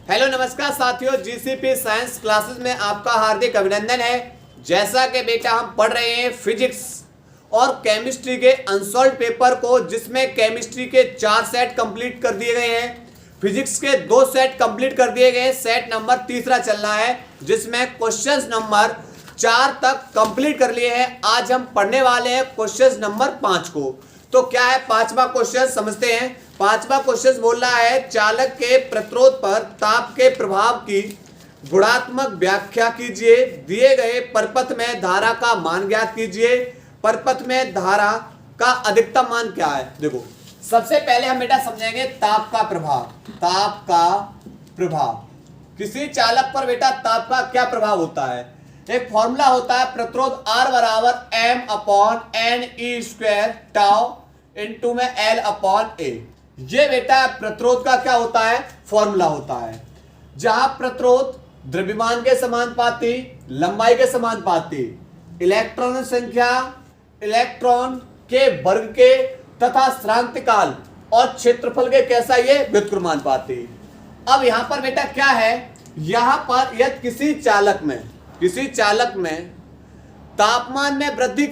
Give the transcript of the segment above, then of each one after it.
Hello नमस्कार साथियों, GCP science classes में आपका हार्दिक अभिनंदन है। जैसा कि बेटा हम पढ़ रहे हैं फिजिक्स और केमिस्ट्री के अनसॉल्व पेपर को, जिसमें केमिस्ट्री के 4 सेट कंप्लीट कर दिए गए हैं, फिजिक्स के 2 सेट कंप्लीट कर दिए गए हैं। सेट नंबर तीसरा चल रहा है जिसमें क्वेश्चन नंबर 4 तक कंप्लीट कर लिए हैं। आज हम पढ़ने वाले हैं क्वेश्चन नंबर 5 को। तो क्या है पांचवा क्वेश्चन, समझते हैं। पांचवा क्वेश्चन बोल रहा है चालक के प्रतिरोध पर ताप के प्रभाव की गुणात्मक व्याख्या कीजिए। दिए गए परपथ में धारा का मान ज्ञात कीजिए। परपथ में धारा का अधिकतम मान क्या है। देखो, सबसे पहले हम बेटा समझेंगे ताप का प्रभाव। ताप का प्रभाव, किसी चालक पर बेटा ताप का क्या प्रभाव होता है। एक फॉर्मूला होता है प्रतिरोध R बराबर m/n² टाउ इनटू में L/A। ये बेटा प्रतिरोध का क्या होता है, फॉर्मूला होता है। जहां प्रतिरोध द्रव्यमान के समानुपाती, लंबाई के समानुपाती, इलेक्ट्रॉन संख्या, इलेक्ट्रॉन के वर्ग के तथा श्रांतिकाल और क्षेत्रफल के कैसा, ये व्युत्क्रमानुपाती। अब यहां पर बेटा क्या है, यहां पर यदि किसी चालक में तापमान में वृद्धि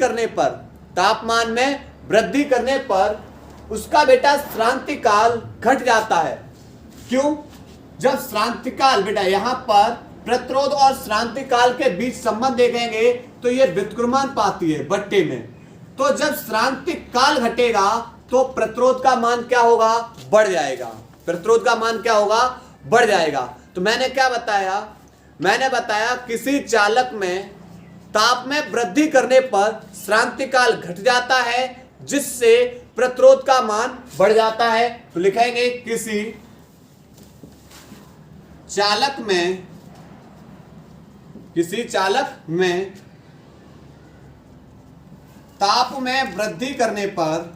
करने पर उसका बेटा श्रांतिकाल घट जाता है। क्यों? जब श्रांतिकाल बेटा यहां पर प्रतिरोध और श्रांतिकाल के बीच संबंध देखेंगे तो ये व्युत्क्रमानुपाती है बट्टे में। तो जब श्रांतिकाल घटेगा तो प्रतिरोध का मान क्या होगा, बढ़ जाएगा। प्रतिरोध का मान क्या होगा, बढ़ जाएगा। तो मैंने क्या बताया, मैंने बताया किसी चालक में ताप में वृद्धि करने पर श्रांतिकाल घट जाता है जिससे प्रतिरोध का मान बढ़ जाता है। तो लिखेंगे किसी चालक में ताप में वृद्धि करने पर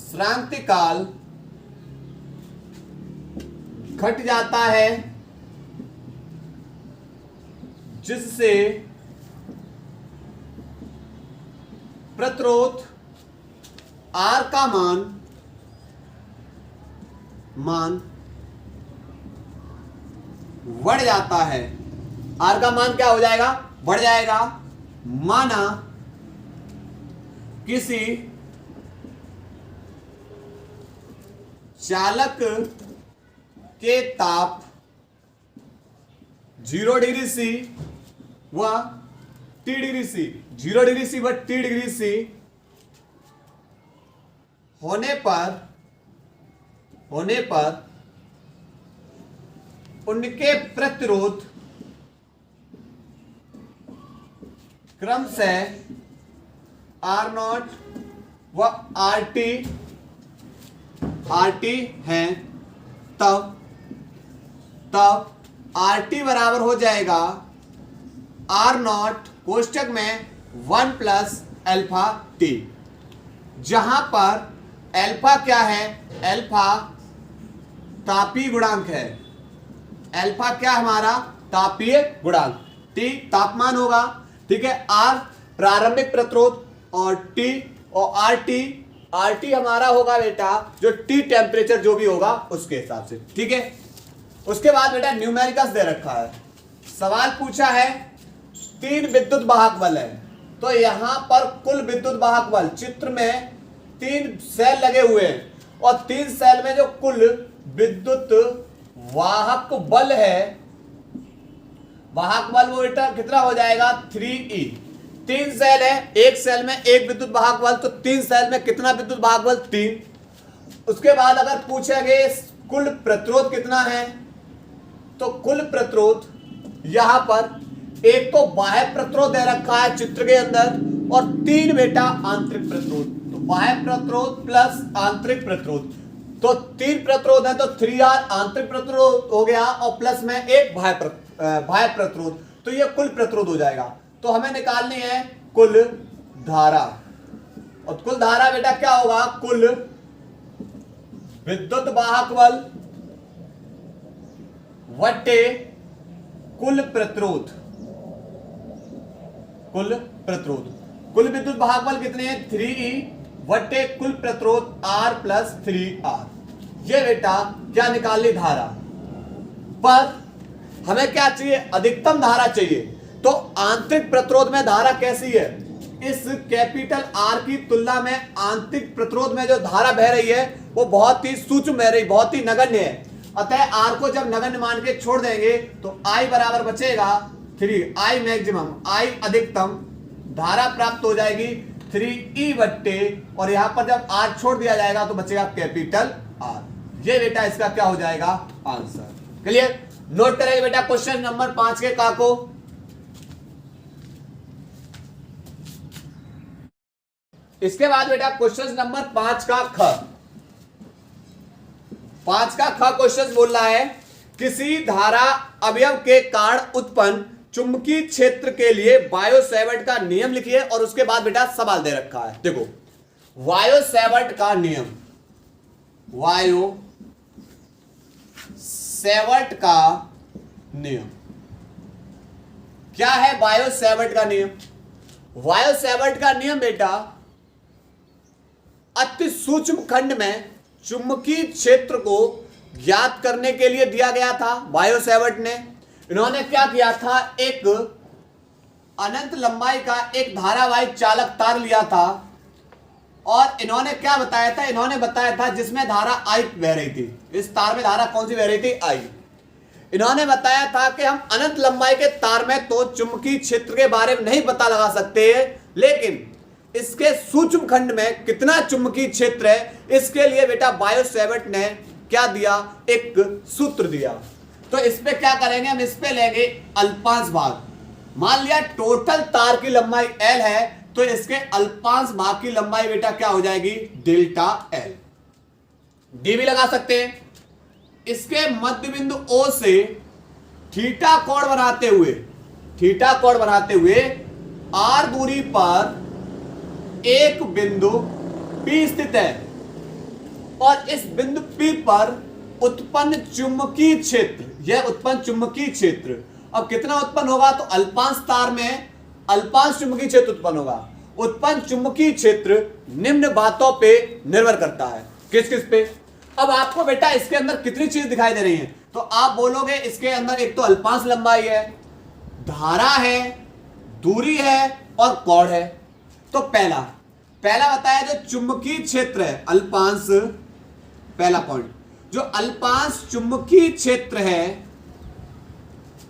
श्रांतिकाल घट जाता है जिससे प्रतिरोध R का मान बढ़ जाता है। R का मान क्या हो जाएगा, बढ़ जाएगा। माना किसी चालक के ताप 0 डिग्री C व T degree C, 0 degree C व T डिग्री C होने पर उनके प्रतिरोध क्रमशः R0 व RT हैं। तब RT बराबर हो जाएगा R0 कोष्टक में 1 प्लस अल्फा T, जहां पर अल्फा क्या है, अल्फा तापीय गुणांक है। अल्फा क्या हमारा, तापीय गुणांक। T तापमान होगा, ठीक है। R प्रारंभिक प्रतिरोध और T और RT हमारा होगा बेटा जो T टेम्परेचर जो भी होगा उसके हिसाब से, ठीक है। उसके बाद बेटा न्यूमेरिकल्स दे रखा है। सवाल पूछा है 3 विद्युत वाहक बल है। तो यहां पर कुल विद्युत वाहक बल, चित्र में 3 सेल लगे हुए हैं और 3 सेल में जो कुल विद्युत वाहक बल है, वाहक बल वो बेटा कितना हो जाएगा, 3E। 3 सेल है, एक सेल में 1 विद्युत वाहक बल, तो 3 सेल में कितना विद्युत वाहक बल, 3। उसके बाद अगर पूछेंगे कुल प्रतिरोध कितना है, तो कुल प्रतिरोध यहां पर एक तो बाह्य प्रतिरोध दे रखा है चित्र के अंदर और 3 बेटा आंतरिक प्रतिरोध। तो बाह्य प्रतिरोध प्लस आंतरिक प्रतिरोध, तो 3 प्रतिरोध है तो 3R आंतरिक प्रतिरोध हो गया और प्लस में 1 बाह्य प्रतिरोध। तो ये कुल प्रतिरोध हो जाएगा। तो हमें निकालनी है कुल धारा, और कुल धारा बेटा क्या होगा, कुल विद्युत वाहक बल वटे कुल प्रतिरोध। कुल विद्युत भागफल कितने हैं 3E बटे कुल प्रतिरोध R प्लस 3R। ये बेटा क्या निकाल ली धारा, पर हमें क्या चाहिए अधिकतम धारा चाहिए। तो आंतरिक प्रतिरोध में धारा कैसी है, इस कैपिटल R की तुलना में आंतरिक प्रतिरोध में जो धारा बह रही है वो बहुत ही सूक्ष्म बह रही, बहुत ही नगण्य है। अतः R को जब नगण्य मान के छोड़ देंगे तो I बराबर बचेगा 3I मैक्सिमम, I अधिकतम, धारा प्राप्त हो जाएगी 3E बट्टे, और यहां पर जब R छोड़ दिया जाएगा तो बचेगा कैपिटल R। ये बेटा इसका क्या हो जाएगा आंसर। क्लियर, नोट करेंगे बेटा क्वेश्चन नंबर 5 के का को। इसके बाद बेटा क्वेश्चन नंबर 5 का ख। 5 का ख क्वेश्चन बोल रहा है किसी धारा अवयव के कारण उत्पन्न चुंबकीय क्षेत्र के लिए बायो-सैवर्ट का नियम लिखिए, और उसके बाद बेटा सवाल दे रखा है। देखो बायो-सैवर्ट का नियम, बायो-सैवर्ट का नियम क्या है। बायो-सैवर्ट का नियम, बायो-सैवर्ट का नियम बेटा अति सूक्ष्म खंड में चुंबकीय क्षेत्र को ज्ञात करने के लिए दिया गया था बायो-सैवर्ट ने। इन्होंने क्या किया था, एक अनंत लंबाई का एक धारावाहिक चालक तार लिया था, और इन्होंने क्या बताया था, इन्होंने बताया था जिसमें धारा I बह रही थी, इस तार में धारा कौन सी बह रही थी, I। इन्होंने बताया था कि हम अनंत लंबाई के तार में तो चुंबकीय क्षेत्र के बारे में नहीं पता लगा सकते, लेकिन इसके सूक्ष्म खंड में कितना चुंबकीय क्षेत्र है, इसके लिए बेटा बायो-सैवर्ट ने क्या दिया, एक सूत्र दिया। तो इस पे क्या करेंगे, हम इस पे लेंगे अल्पांश भाग। मान लिया टोटल तार की लंबाई L है, तो इसके अल्पांश भाग की लंबाई बेटा क्या हो जाएगी, डेल्टा L। डी भी लगा सकते हैं। इसके मध्य बिंदु O से थीटा कोण बनाते हुए R दूरी पर एक बिंदु P स्थित है, और इस बिंदु P पर उत्पन्न चुंबकीय क्षेत्र, यह उत्पन्न चुंबकीय क्षेत्र अब कितना उत्पन्न होगा, तो अल्पांश तार में अल्पांश चुंबकीय क्षेत्र उत्पन्न होगा। उत्पन्न चुंबकीय क्षेत्र निम्न बातों पे निर्भर करता है, किस किस पे। अब आपको बेटा इसके अंदर कितनी चीज दिखाई दे रही है, तो आप बोलोगे इसके अंदर एक तो अल्पांश लंबाई है, धारा है, दूरी है और कोण है। तो पहला बताया जो चुंबकीय क्षेत्र है अल्पांश, पहला पॉइंट, जो अल्पांश चुंबकीय क्षेत्र है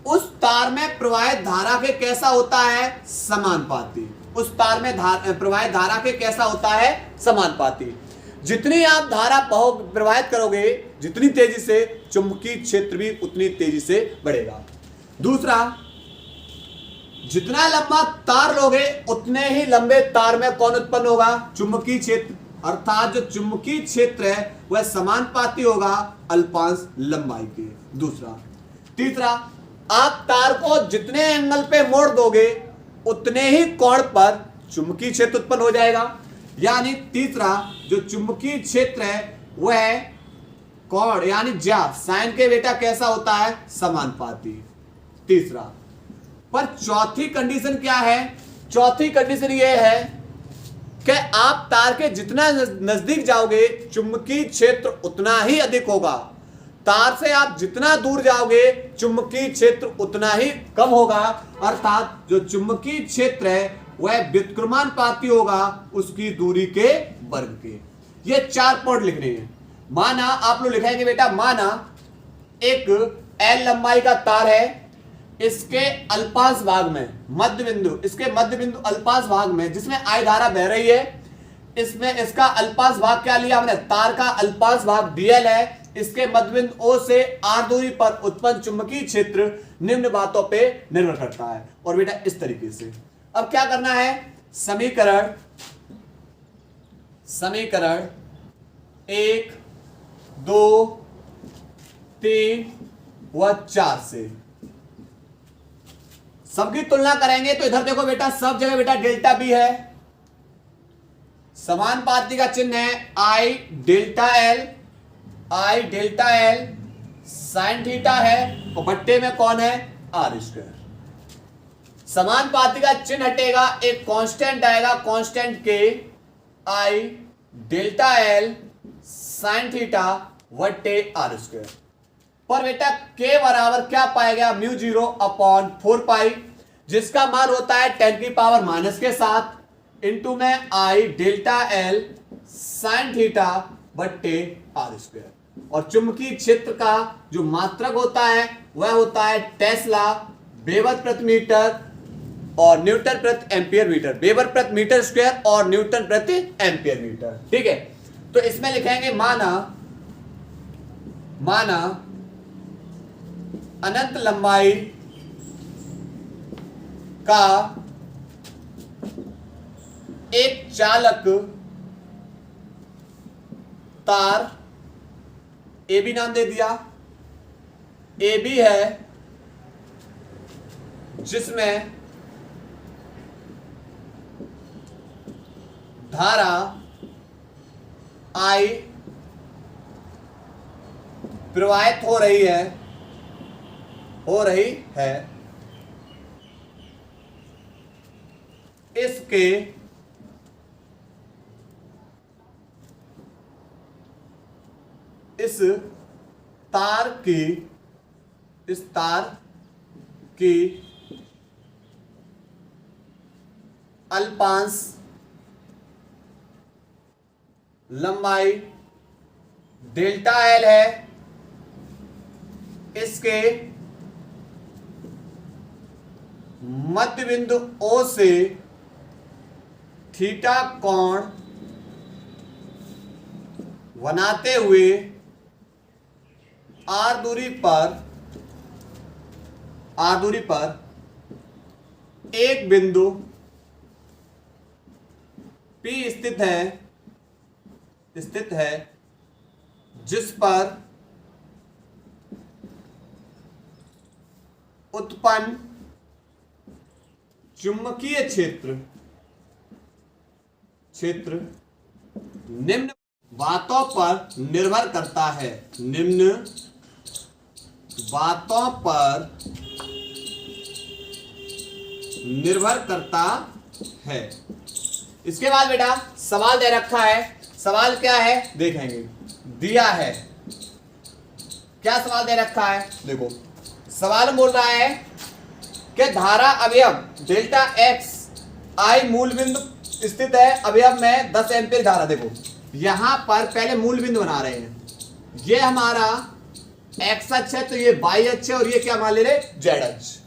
उस तार में प्रवाहित धारा के कैसा होता है, समानुपाती। उस तार में प्रवाहित धारा के कैसा होता है, समानुपाती। जितनी आप धारा प्रवाहित करोगे जितनी तेजी से, चुंबकीय क्षेत्र भी उतनी तेजी से बढ़ेगा। दूसरा, जितना लंबा तार लोगे उतने ही लंबे तार में कौन उत्पन्न होगा, चुंबकीय क्षेत्र, अर्थात जो चुंबकीय क्षेत्र है वह समानुपाती होगा अल्पांश लंबाई के। दूसरा, तीसरा, आप तार को जितने एंगल पे मोड़ दोगे उतने ही कोण पर चुंबकीय क्षेत्र उत्पन्न हो जाएगा। यानी तीसरा जो चुंबकीय क्षेत्र है वह कोण यानी ज्या साइन के बेटा कैसा होता है, समानुपाती। तीसरा, पर चौथी कंडीशन क्या है, चौथी कंडीशन यह है कि आप तार के जितना नजदीक जाओगे चुंबकीय क्षेत्र उतना ही अधिक होगा, तार से आप जितना दूर जाओगे चुंबकीय क्षेत्र उतना ही कम होगा। अर्थात जो चुंबकीय क्षेत्र है वह व्युत्क्रमानुपाती होगा उसकी दूरी के वर्ग के। ये 4 पॉइंट लिखने हैं। माना आप लोग लिखेंगे बेटा, माना एक L लंबाई का तार है, इसके अल्पांश भाग में मध्य बिंदु, इसके मध्य बिंदु अल्पांश भाग में जिसमें I धारा बह रही है, इसमें इसका अल्पांश भाग क्या लिया हमने, तार का अल्पांश भाग dl है। इसके मध्य बिंदु O से R दूरी पर उत्पन्न चुंबकीय क्षेत्र निम्न बातों पे निर्भर करता है। और बेटा इस तरीके से अब क्या करना है, समीकरण 1, 2, 3 व 4 से सबकी तुलना करेंगे। तो इधर देखो बेटा, सब जगह बेटा डेल्टा बी है, समानुपाती का चिन्ह है I delta L sine theta है, और बट्टे में कौन है, R स्क्वायर। समानुपाती का चिन्ह हटेगा, एक कांस्टेंट आएगा, कांस्टेंट के आई डेल्टा एल साइन थीटा बटे आर स्क्वायर। पर बेटा के बराबर क्या पाएगा, म्यू 0 अपॉन 4 पाई, जिसका मान होता है 10 की पावर माइनस के साथ इंटू में आई डेल्टा एल साइन थीटा बटे आर स्क्वायर। और चुंबकीय क्षेत्र का जो मात्रक होता है वह होता है टेस्ला वेबर प्रति मीटर और न्यूटन प्रति एम्पियर मीटर, वेबर प्रति मीटर स्क्वायर और न्यूटन प्रति एम्पियर मीटर। ठीक है, तो इसमें लिखेंगे माना अनंत लंबाई का एक चालक तार ए बी नाम दे दिया, ए बी है, जिसमें धारा आई प्रवाहित हो रही है इस तार की अल्पांश लंबाई डेल्टा एल है, इसके मध्य बिंदु O से थीटा कोण बनाते हुए आर दूरी पर एक बिंदु P स्थित है जिस पर उत्पन्न चुंबकीय क्षेत्र निम्न बातों पर निर्भर करता है, निम्न बातों पर निर्भर करता है। इसके बाद बेटा सवाल दे रखा है, सवाल क्या है देखेंगे, दिया है क्या सवाल दे रखा है, देखो सवाल बोल रहा है कि धारा अवयव डेल्टा एक्स आई मूल बिंदु स्थित है अवयव में 10 एम्पीयर धारा। देखो यहां पर पहले मूल बिंदु बना रहे हैं, ये हमारा एक्स अक्ष है तो ये वाई अक्ष है और ये क्या मान ले रहे जेड अक्ष।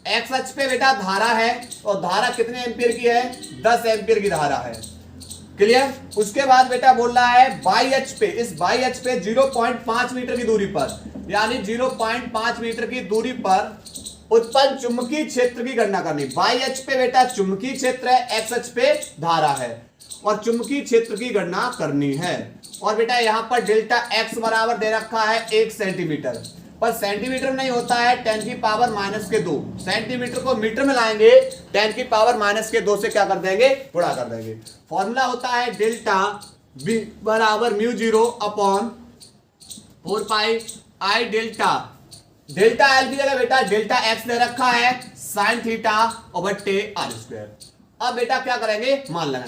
एक्स अक्ष पे बेटा धारा है और धारा कितने एम्पीयर की है, 10 एम्पीयर की धारा है, क्लियर। उसके बाद बेटा बोल रहा है वाई अक्ष पे, इस वाई अक्ष पे 0.5 मीटर की दूरी पर, यानी 0.5 मीटर की दूरी पर उत्पन्न चुंबकीय क्षेत्र की गणना करनी। वाई अक्ष पे बेटा चुंबकीय क्षेत्र है, एक्स अक्ष पे धारा है और चुंबकीय क्षेत्र की गणना करनी है। और बेटा यहाँ पर डेल्टा एक्स बराबर दे रखा है 1 सेंटीमीटर, पर सेंटीमीटर नहीं होता है 10 की पावर माइनस के 2, सेंटीमीटर को मीटर में लाएंगे 10 की पावर माइनस के 2 से क्या कर देंगे, गुणा कर देंगे। फॉर्मूला होता है डेल्टा बी बराबर म्यू 0 अपॉन 4 पाई आई डेल्टा एल की जगह बेटा डेल्टा एक्स दे रखा है साइन थीटा और बट्टे आर स्क्वायर। अब बेटा क्या करेंगे, मान लेना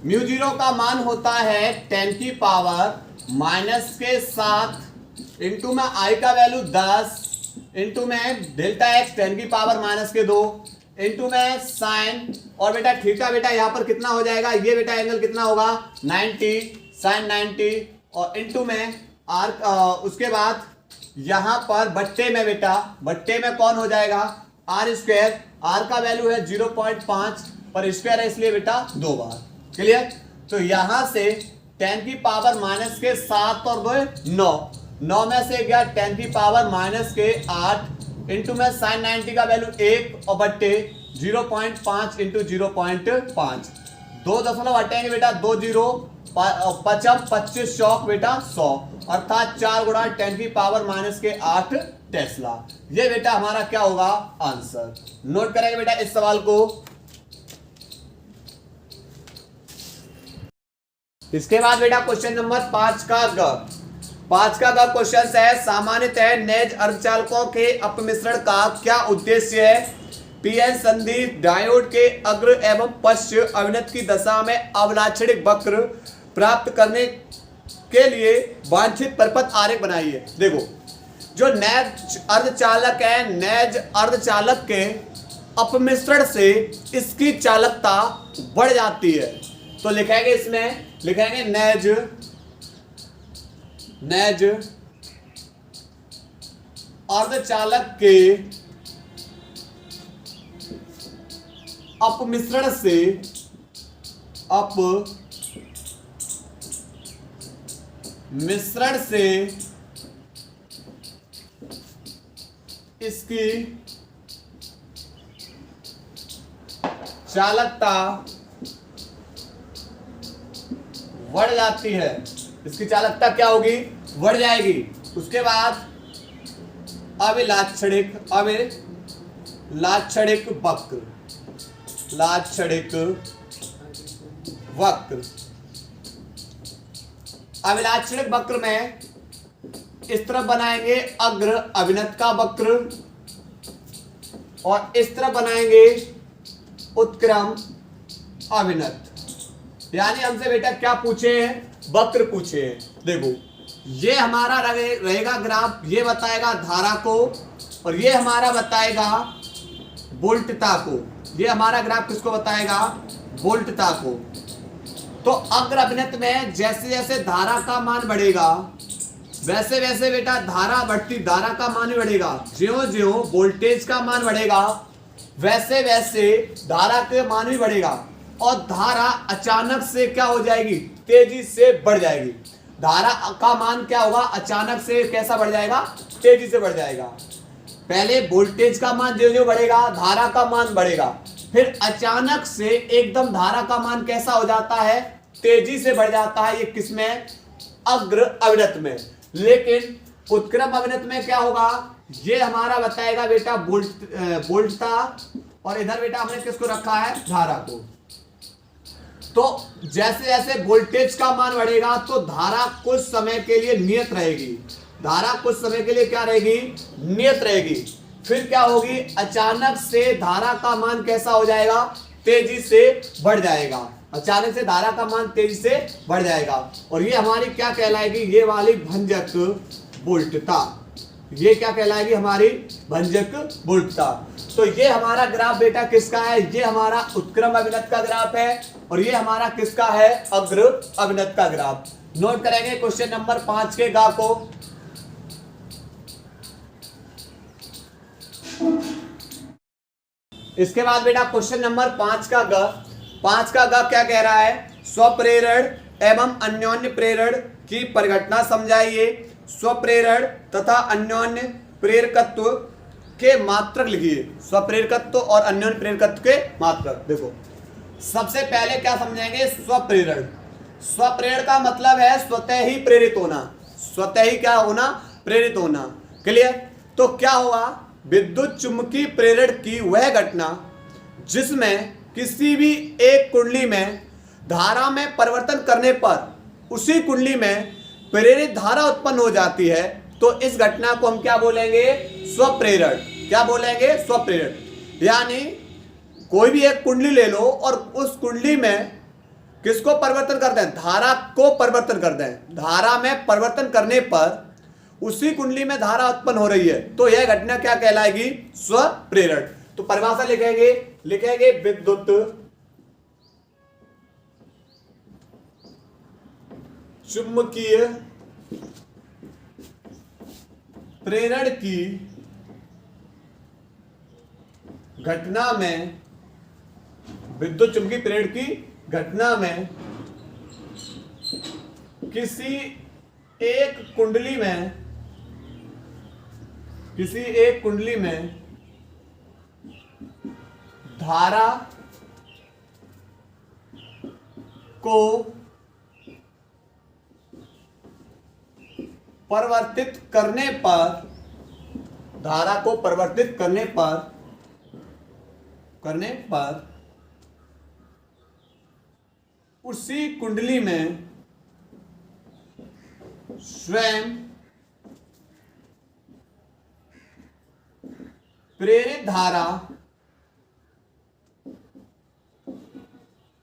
म्यू 0 का मान होता है 10 की पावर माइनस के 7 इंटू में आई का वैल्यू 10 इंटू में डेल्टा एक्स 10 की पावर माइनस के 2 इंटू में साइन और बेटा थीटा बेटा यहाँ पर कितना हो जाएगा, ये बेटा एंगल कितना होगा 90 साइन 90 और इंटू में आर, उसके बाद यहाँ पर बट्टे में बेटा बट्टे में कौन हो जाएगा आर स्क्वायर, आर का वैल्यू है 0.5 पर स्क्वायर है इसलिए बेटा 2 बार, क्लियर। तो यहां से 10 की पावर माइनस के 7 और 2 9 में से गया 10 की पावर माइनस के 8 इंटू में साइन 90 का वैल्यू 1 और बट्टे 0.5 इंटू 0.5 2 दशमलव हटेंगे बेटा 2 0 पचम 25 चौक बेटा 100 अर्थात 4 गुणा 10 की पावर माइनस के 8 टेस्ला। ये बेटा हमारा क्या होगा आंसर। नोट करेंगे बेटा इस सवाल को। इसके बाद बेटा क्वेश्चन नंबर 5 का ग क्वेश्चन है सामान्यतः नेज अर्धचालकों के अपमिश्रण का क्या उद्देश्य है। पीएन संधि डायोड के अग्र एवं पश्च अविनत की दशा में अवलाक्षणिक वक्र प्राप्त करने के लिए वांछित परपथ आरेख बनाइए। देखो, जो नैज अर्धचालक है, नैज अर्धचालक के अपमिश्रण से इसकी चालकता बढ़ जाती है। तो लिखेंगे, इसमें लिखेंगे नैज अर्धचालक के अपमिश्रण से इसकी चालकता बढ़ जाती है। इसकी चालकता क्या होगी? बढ़ जाएगी। उसके बाद अविलाक्षणिक वक्र, अविलाक्षणिक वक्र में इस तरफ बनाएंगे अग्र अविनत का वक्र और इस तरफ बनाएंगे उत्क्रम अविनत। यानी हमसे बेटा क्या पूछे हैं? वक्र पूछे हैं। देखो, ये हमारा रहेगा ग्राफ, ये बताएगा धारा को और ये हमारा बताएगा वोल्टता को। ये हमारा ग्राफ किसको बताएगा? वोल्टता को। तो अग्र अभिनत में जैसे जैसे धारा का मान बढ़ेगा वैसे वैसे बेटा धारा का मान भी बढ़ेगा। ज्यों ज्यों वोल्टेज का मान बढ़ेगा वैसे वैसे धारा का मान भी बढ़ेगा और धारा अचानक से क्या हो जाएगी? तेजी से बढ़ जाएगी। धारा का मान क्या होगा? अचानक से कैसा बढ़ जाएगा? तेजी से बढ़ जाएगा। पहले वोल्टेज का मान जो जो बढ़ेगा धारा का मान बढ़ेगा, फिर अचानक से एकदम धारा का मान कैसा हो जाता है? तेजी से बढ़ जाता है। ये किसमें? अग्र अविनत में। लेकिन उत्क्रम अविनत में क्या होगा? ये हमारा बताएगा बेटा वोल्टता और इधर बेटा हमने किसको रखा है? धारा को। तो जैसे जैसे वोल्टेज का मान बढ़ेगा तो धारा कुछ समय के लिए नियत रहेगी। धारा कुछ समय के लिए क्या रहेगी? नियत रहेगी। फिर क्या होगी? अचानक से धारा का मान कैसा हो जाएगा? तेजी से बढ़ जाएगा। अचानक से धारा का मान तेजी से बढ़ जाएगा और ये हमारी क्या कहलाएगी? ये वाली भंजक वोल्टता। ये क्या कहलाएगी? हमारी भंजक वोल्टता। तो ये हमारा ग्राफ बेटा किसका है? ये हमारा उत्क्रम अविनत का ग्राफ है और ये हमारा किसका है? अग्र अविनत का ग्राफ। नोट करेंगे क्वेश्चन नंबर 5 के गा को। इसके बाद बेटा क्वेश्चन नंबर 5 का ग। 5 का ग क्या कह रहा है? स्वप्रेरण एवं अन्योन्य प्रेरण की परिघटना समझाइए। स्वप्रेरण तथा अन्योन्य प्रेरकत्व के मात्रक लिखिए। स्वप्रेरकत्व और अन्योन्य प्रेरकत्व के मात्रक। देखो, सबसे पहले क्या समझेंगे? स्वप्रेरण। स्वप्रेरण का मतलब है स्वतः ही प्रेरित होना। स्वतः ही क्या होना? प्रेरित होना। क्लियर? तो क्या होगा? विद्युत चुम्बकीय प्रेरण की वह घटना जिसमें किसी भी एक कुंडली में धारा में परिवर्तन करने पर उसी कुंडली में प्रेरित धारा उत्पन्न हो जाती है, तो इस घटना को हम क्या बोलेंगे? स्वप्रेरण। क्या बोलेंगे? स्वप्रेरण। यानी कोई भी एक कुंडली ले लो और उस कुंडली में किसको परिवर्तन कर दें? धारा को परिवर्तन कर दें। धारा में परिवर्तन करने पर उसी कुंडली में धारा उत्पन्न हो रही है, तो यह घटना क्या कहलाएगी? स्वप्रेरण। तो परिभाषा लिखेंगे विद्युत चुम्बकीय प्रेरण की घटना में, विद्युत चुम्बकीय प्रेरण की घटना में किसी एक कुंडली में धारा को परिवर्तित करने पर उसी कुंडली में स्वयं प्रेरित धारा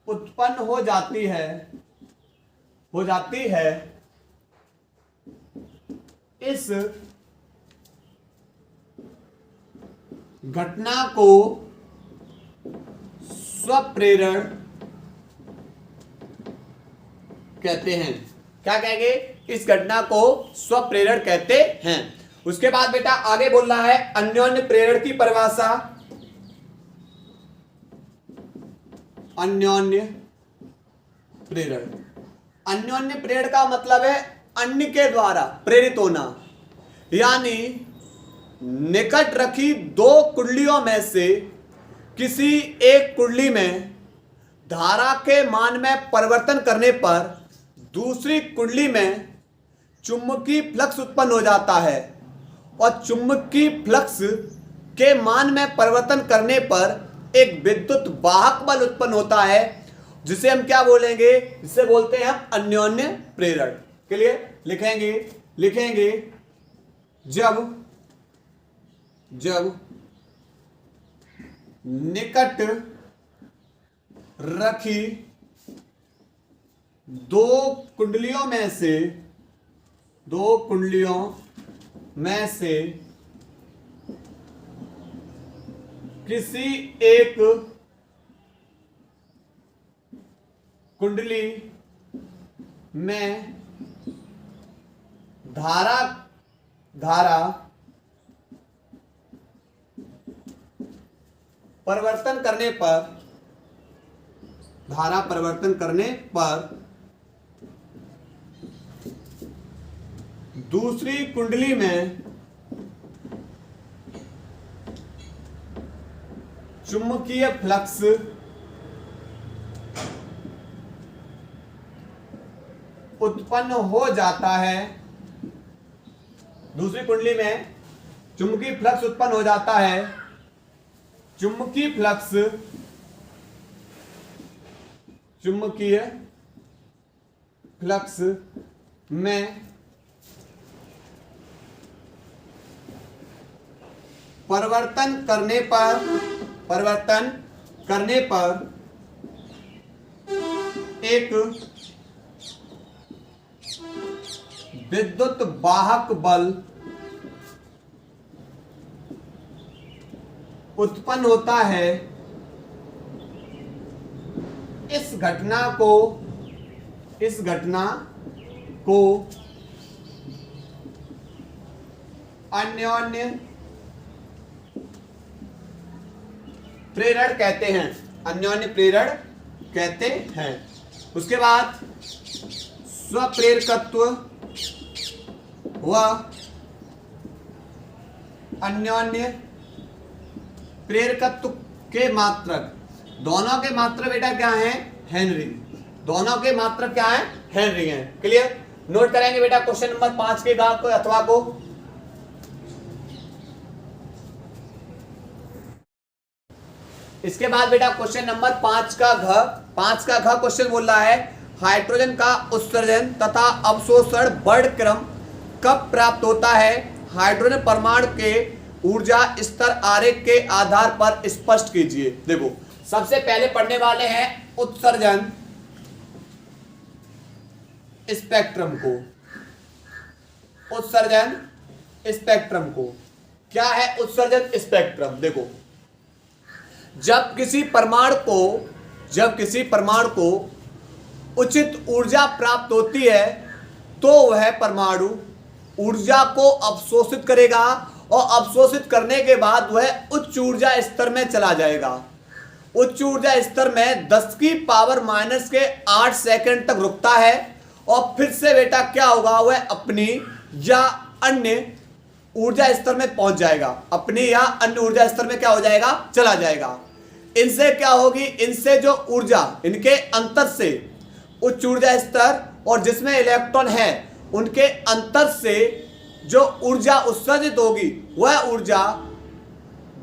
उत्पन्न हो जाती है इस घटना को स्वप्रेरण कहते हैं। क्या कहेंगे? इस घटना को स्वप्रेरण कहते हैं। उसके बाद बेटा आगे बोल रहा है अन्योन्य प्रेरण की परिभाषा। अन्योन्य प्रेरण का मतलब है अन्य के द्वारा प्रेरित होना, यानी निकट रखी दो कुंडलियों में से किसी एक कुंडली में धारा के मान में परिवर्तन करने पर दूसरी कुंडली में चुंबकीय फ्लक्स उत्पन्न हो जाता है और चुंबकीय फ्लक्स के मान में परिवर्तन करने पर एक विद्युत वाहक बल उत्पन्न होता है, जिसे हम क्या बोलेंगे? जिसे बोलते हैं हम अन्योन्य प्रेरण। के लिए लिखेंगे जब निकट रखी दो कुंडलियों में से किसी एक कुंडली में धारा परिवर्तन करने पर दूसरी कुंडली में चुंबकीय फ्लक्स उत्पन्न हो जाता है। दूसरी कुंडली में चुंबकीय फ्लक्स उत्पन्न हो जाता है। चुंबकीय फ्लक्स में परिवर्तन करने पर एक विद्युत वाहक बल उत्पन्न होता है। इस घटना को अन्योन्य प्रेरण कहते हैं। अन्योन्य प्रेरण कहते हैं। उसके बाद स्वप्रेरकत्व व अन्योन्य प्रेरकत्व के मात्रक, दोनों के मात्रक बेटा क्या है? हेनरी। दोनों के मात्रक क्या है? हेनरी हैं। क्लियर? नोट करेंगे बेटा क्वेश्चन नंबर 5 के गा को अथवा को। इसके बाद बेटा क्वेश्चन नंबर 5 का घ क्वेश्चन बोल रहा है हाइड्रोजन का उत्सर्जन तथा अवशोषण वर्णक्रम कब प्राप्त होता है? हाइड्रोजन परमाणु के ऊर्जा स्तर आरेख के आधार पर स्पष्ट कीजिए। देखो सबसे पहले पढ़ने वाले हैं उत्सर्जन स्पेक्ट्रम को। क्या है उत्सर्जन स्पेक्ट्रम? देखो जब किसी परमाणु को उचित ऊर्जा प्राप्त होती है तो वह परमाणु ऊर्जा को अवशोषित करेगा और अवशोषित करने के बाद वह उच्च ऊर्जा स्तर में चला जाएगा। उच्च ऊर्जा स्तर में 10 की पावर माइनस के 8 सेकंड तक रुकता है और फिर से बेटा क्या होगा? वह अपनी या अन्य ऊर्जा स्तर में पहुंच जाएगा। अपनी या अन्य ऊर्जा स्तर में क्या हो जाएगा? चला जाएगा। इनसे क्या होगी? इनसे जो ऊर्जा इनके अंतर से उच्च ऊर्जा स्तर और जिसमें इलेक्ट्रॉन है उनके अंतर से जो ऊर्जा उत्सर्जित होगी वह ऊर्जा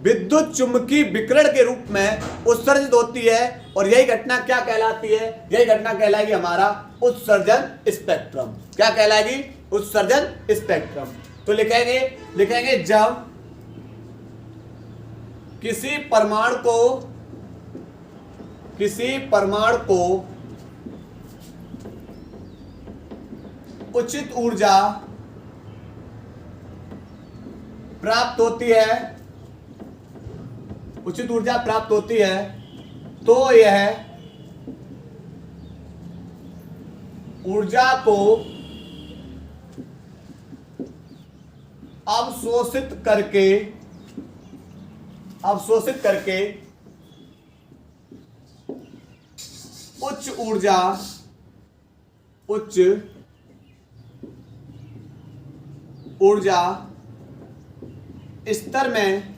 विद्युत चुंबकीय विकिरण के रूप में उत्सर्जित होती है और यही घटना क्या कहलाती है? यही घटना कहलाएगी हमारा उत्सर्जन स्पेक्ट्रम। क्या कहलाएगी? उत्सर्जन स्पेक्ट्रम। तो लिखेंगे जब किसी परमाणु को किसी परमाणु को उचित ऊर्जा प्राप्त होती है, उचित ऊर्जा प्राप्त होती है, तो यह ऊर्जा को अवशोषित करके उच्च ऊर्जा स्तर में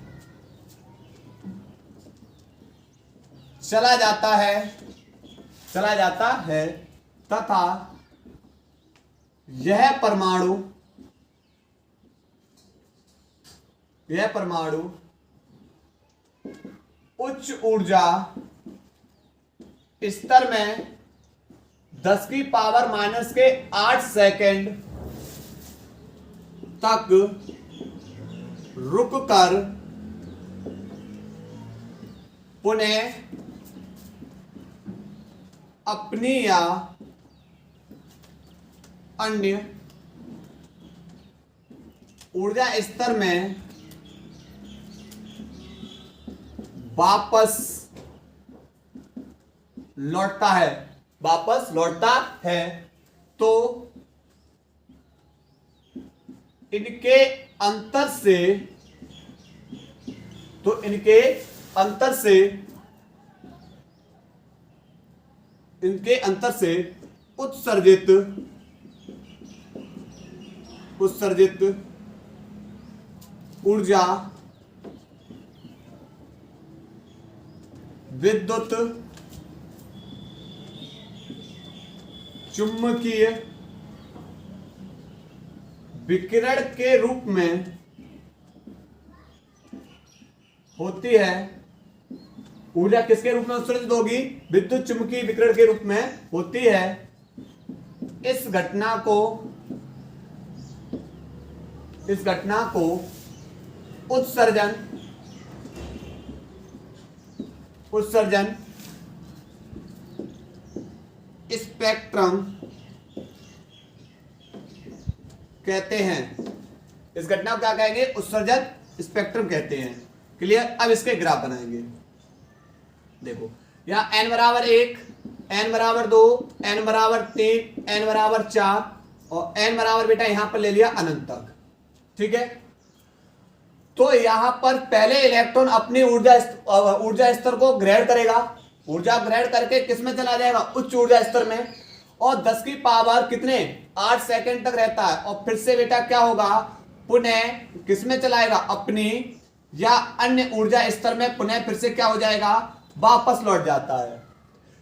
चला जाता है तथा यह परमाणु उच्च ऊर्जा स्तर में 10⁻⁻8 सेकंड तक रुककर पुनः अपनी या अन्य ऊर्जा स्तर में वापस लौटता है, तो इनके अंतर से उत्सर्जित ऊर्जा विद्युत चुंबकीय विकिरण के रूप में होती है। ऊर्जा किसके रूप में उत्सर्जित होगी? विद्युत चुंबकीय विकिरण के रूप में होती है। इस घटना को उत्सर्जन स्पेक्ट्रम कहते हैं। इस घटना को क्या कहेंगे? उत्सर्जन स्पेक्ट्रम कहते हैं। क्लियर? अब इसके ग्राफ बनाएंगे। देखो यहां n बराबर 1, n बराबर 2, n बराबर 3, n बराबर 4 और n बराबर बेटा यहां पर ले लिया अनंत तक। ठीक है, तो यहां पर पहले इलेक्ट्रॉन अपनी ऊर्जा स्तर को ग्रहण करेगा। ऊर्जा ग्रहण करके किस में चला जाएगा? उच्च ऊर्जा स्तर में, और 10 की पावर कितने 8 सेकंड तक रहता है, और फिर से बेटा क्या होगा? पुनः किस में चलाएगा? अपनी या अन्य ऊर्जा स्तर में पुनः फिर से क्या हो जाएगा? वापस लौट जाता है।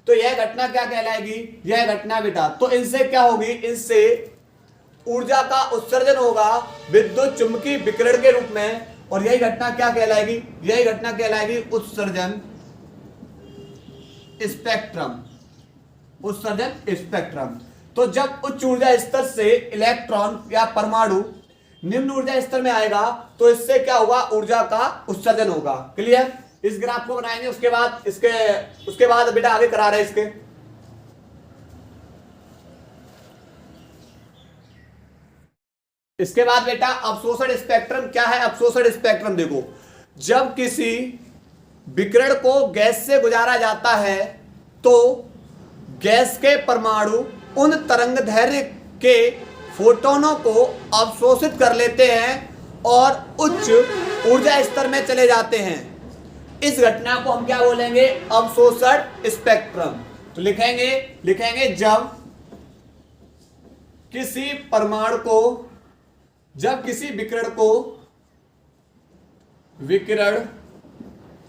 तो यह घटना क्या कहलाएगी? यह घटना बेटा, तो इनसे क्या होगी? इनसे ऊर्जा का उत्सर्जन होगा विद्युत चुंबकीय विकिरण के रूप में, और यही घटना क्या कहलाएगी? यही घटना कहलाएगी उत्सर्जन स्पेक्ट्रम। तो जब उच्च ऊर्जा स्तर से इलेक्ट्रॉन या परमाणु निम्न ऊर्जा स्तर में आएगा, तो इससे क्या होगा? ऊर्जा का उत्सर्जन होगा। क्लियर? इस ग्राफ को बनाएंगे, उसके बाद बेटा आगे करा रहे इसके। इसके बाद बेटा अवशोषण स्पेक्ट्रम क्या है? अवशोषण स्पेक्ट्रम देखो, जब किसी विकिरण को गैस से गुजारा जाता है, तो गैस के परमाणु उन तरंग दैर्घ्य के फोटोनों को अवशोषित कर लेते हैं और उच्च ऊर्जा स्तर में चले जाते हैं। इस घटना को हम क्या बोलेंगे? अवशोषण स्पेक्ट्रम। तो लिखेंगे जब किसी परमाणु को, जब किसी विकिरण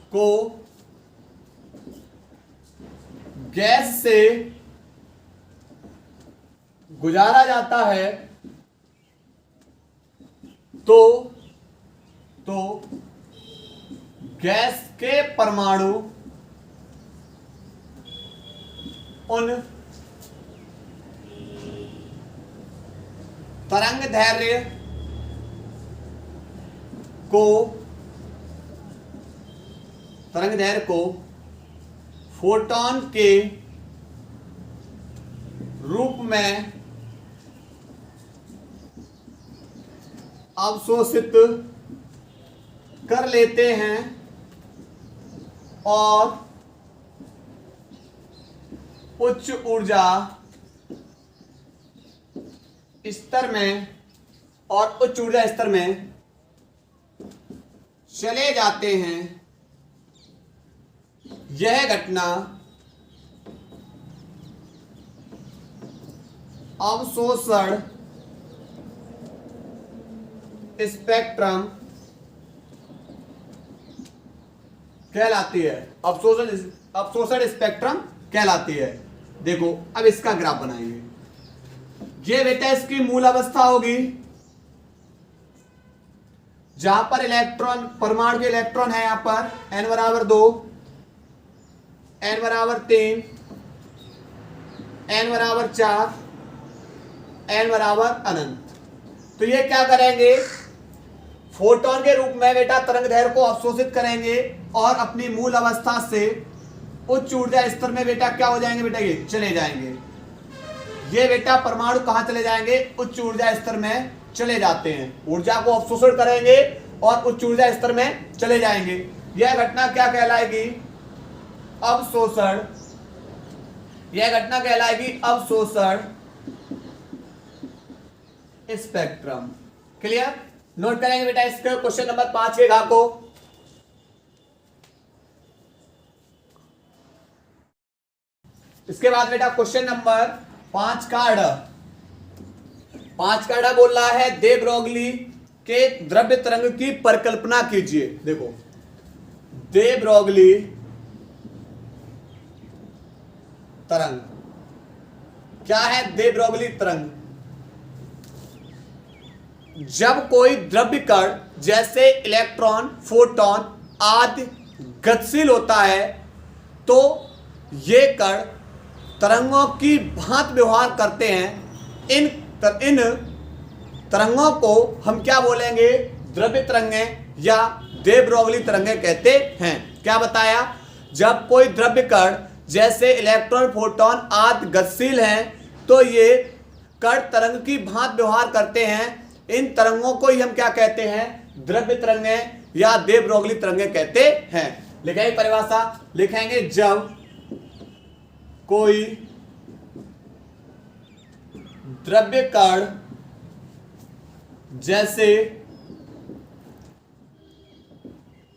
को गैस से गुजारा जाता है, तो गैस के परमाणु उन तरंग दैर्घ्य को फोटॉन के रूप में अवशोषित कर लेते हैं और उच्च ऊर्जा स्तर में चले जाते हैं। यह घटना अवशोषण स्पेक्ट्रम कहलाती है। अवशोषण स्पेक्ट्रम कहलाती है। देखो अब इसका ग्राफ बनाएंगे। ये बेटा इसकी मूल अवस्था होगी जहां पर इलेक्ट्रॉन, परमाणु के इलेक्ट्रॉन है, यहां पर n बराबर 2, n बराबर 3, n बराबर 4, n बराबर अनंत। तो ये क्या करेंगे, फोटोन के रूप में बेटा तरंग दैर्घ्य को अवशोषित करेंगे और अपनी मूल अवस्था से उच्च ऊर्जा स्तर में बेटा क्या हो जाएंगे, बेटा ये चले जाएंगे। ये बेटा परमाणु कहां चले जाएंगे, उच्च ऊर्जा स्तर में चले जाते हैं। ऊर्जा को अवशोषण करेंगे और उच्च ऊर्जा स्तर में चले जाएंगे। यह घटना क्या कहलाएगी, अवशोषण। यह घटना कहलाएगी अवशोषण स्पेक्ट्रम। क्लियर। नोट करेंगे बेटा इसके क्वेश्चन नंबर 5 के घा को। इसके बाद बेटा क्वेश्चन नंबर 5 का अड़ा। 5 का अड़ा बोल रहा है दे ब्रोगली के द्रव्य तरंग की परिकल्पना कीजिए। देखो दे ब्रोगली तरंग क्या है, दे ब्रोगली तरंग जब कोई द्रव्य कण जैसे इलेक्ट्रॉन, फोटॉन आदि गतिशील होता है तो ये कण तरंगों की भांति व्यवहार करते हैं। इन तरंगों को हम क्या बोलेंगे, द्रव्य तरंगें या दे ब्रोगली तरंगें कहते हैं। क्या बताया, जब कोई द्रव्य कण जैसे इलेक्ट्रॉन, फोटॉन आदि गतिशील हैं तो ये कण तरंग की भांति व्यवहार करते हैं। इन तरंगों को ही हम क्या कहते हैं, द्रव्य तरंगें या दे ब्रोगली तरंगें कहते हैं। लिखेंगे परिभाषा, लिखेंगे जब कोई द्रव्य कण जैसे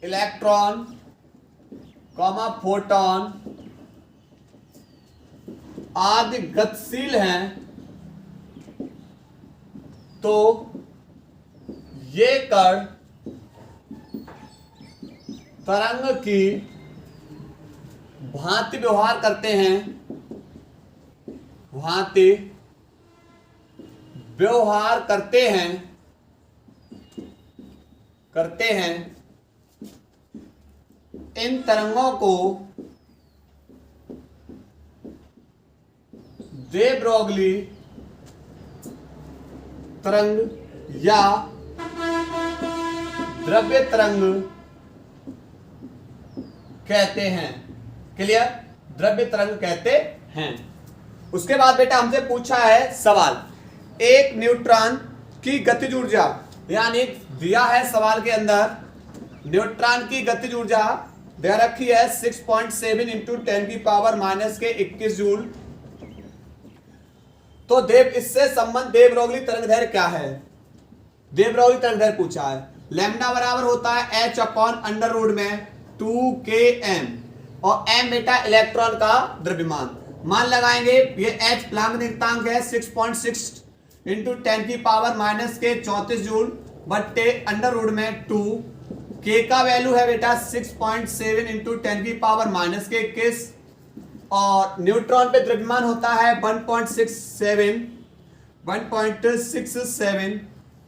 इलेक्ट्रॉन, फोटॉन आदि गतिशील हैं तो ये कण तरंग की भांति व्यवहार करते हैं, भांति व्यवहार करते हैं। इन तरंगों को दे ब्रोगली तरंग या द्रव्य तरंग कहते हैं। क्लियर, द्रव्य तरंग कहते हैं। उसके बाद बेटा हमसे पूछा है सवाल, एक न्यूट्रॉन की गतिज ऊर्जा, यानी दिया है सवाल के अंदर न्यूट्रॉन की गतिज ऊर्जा दे रखी है 6.7 इंटू 10 की पावर माइनस के 21 जूल। तो देव इससे संबंध दे ब्रोगली तरंग दैर्घ्य क्या है, दे ब्रोगली तरंग दैर्घ्य पूछा है। लैम्डा बराबर होता है h अपॉन अंडर रूट में 2km और m बेटा इलेक्ट्रॉन का द्रव्यमान। मान लगाएंगे ये h प्लांक निर्देशांक है 6.6 इंटू 10 की पावर माइनस के 34 जूल बट्टे अंडर रूट में 2। k का वैल्यू है बेटा 6.7 इंटू 10 की पावर माइनस के 21 और न्यूट्रॉन पे द्रव्यमान होता है 1.67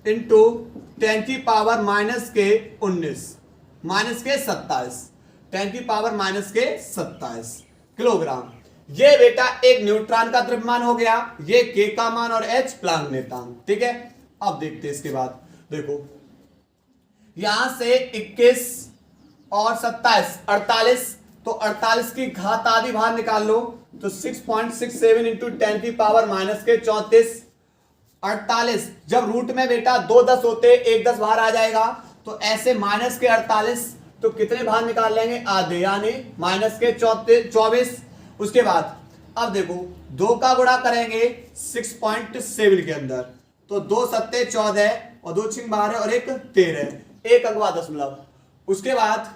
इंटू 10 की पावर माइनस के 19 माइनस के 27 10 की पावर माइनस के 27 किलोग्राम। ये बेटा एक न्यूट्रॉन का द्रव्यमान हो गया, ये के का मान और h प्लांक निर्देशांक। ठीक है, अब देखते हैं इसके बाद। देखो यहां से 21 और 27 48 तो 48 की घात आधी बाहर निकाल लो, तो 6.67 इंटू 10 की पावर माइनस के 34। 48 जब रूट में बेटा 2 10 होते, 1 10 बाहर आ जाएगा, तो ऐसे माइनस के 48 तो कितने बाहर निकाल लेंगे, आधे, यानी माइनस के 24। उसके बाद अब देखो 2 का गुणा करेंगे 6.7 के अंदर, तो 2 सत्ते 14 और 2 छिंग बाहर है और 1 13, 1 अंक बाद दशमलव। उसके बाद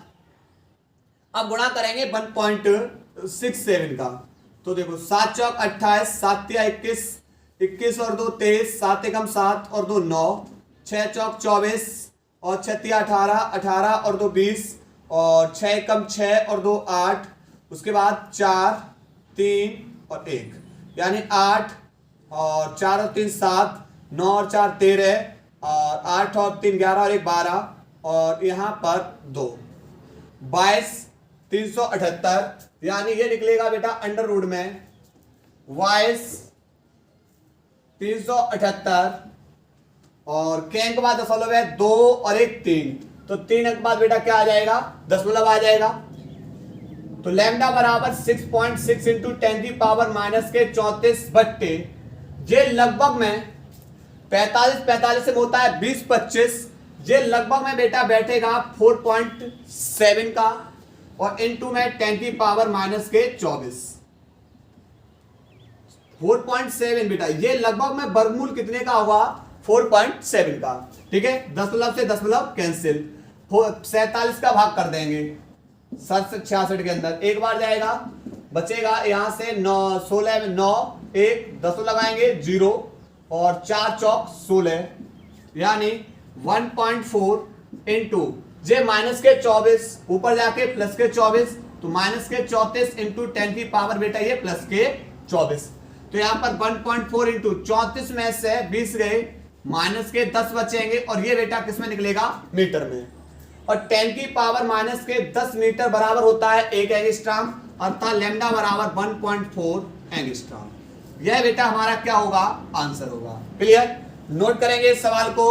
अब गुणा करेंगे 1.67 का, तो देखो 7 चौक 28, 7 तिया 21, 21 और 2 23, 7 एकम 7 और 2 9, 6 चौक 24 और 6 तिया 18, 18 और 2 20 और 6 एकम 6 और 2 8। उसके बाद 4 3 और 1, यानी 8 और 4 और 3 7, 9 और 4 13 और 8 और 3 11 और 1 12 और यहाँ पर 2 22 378, यानी ये निकलेगा बेटा अंडर रूट में 22 378 और के अंक बाद दशमलव है 2 और 1 3, तो 3 अंक बाद बेटा क्या आ जाएगा, दशमलव आ जाएगा। तो लैम्डा बराबर 6.6 इंटू 10 की पावर माइनस के 34 बट्टे, ये लगभग में 45 से होता है 20 25, ये लगभग में बेटा बैठेगा 4.7 का और इनटू में 10 की पावर माइनस के 24। 4.7 बेटा ये लगभग में वर्गमूल कितने का होगा, 4.7 का। ठीक है, दशमलव से दशमलव कैंसिल, 47 का भाग कर देंगे 66 के अंदर, एक बार जाएगा, बचेगा यहां से 9 16 में 9 1 10 लगाएंगे 0 और 4 चौक 16, यानी 1.4 इंटू जे माइनस के 24 ऊपर जाके प्लस के 24, तो माइनस के 34 इंटू 10 की पावर बेटा ये प्लस के 24, तो यहाँ पर 1.4 इंटू 34 में से 20 गए, माइनस के 10 बचेंगे और ये बेटा किस में निकलेगा, मीटर में। और 10 की पावर माइनस के 10 मीटर बराबर होता है 1 एंगस्ट्रॉम, अर्थात लैम्डा बराबर 1.4 एंगस्ट्रॉम। यह बेटा हमारा क्या होगा, आंसर होगा। क्लियर, नोट करेंगे इस सवाल को।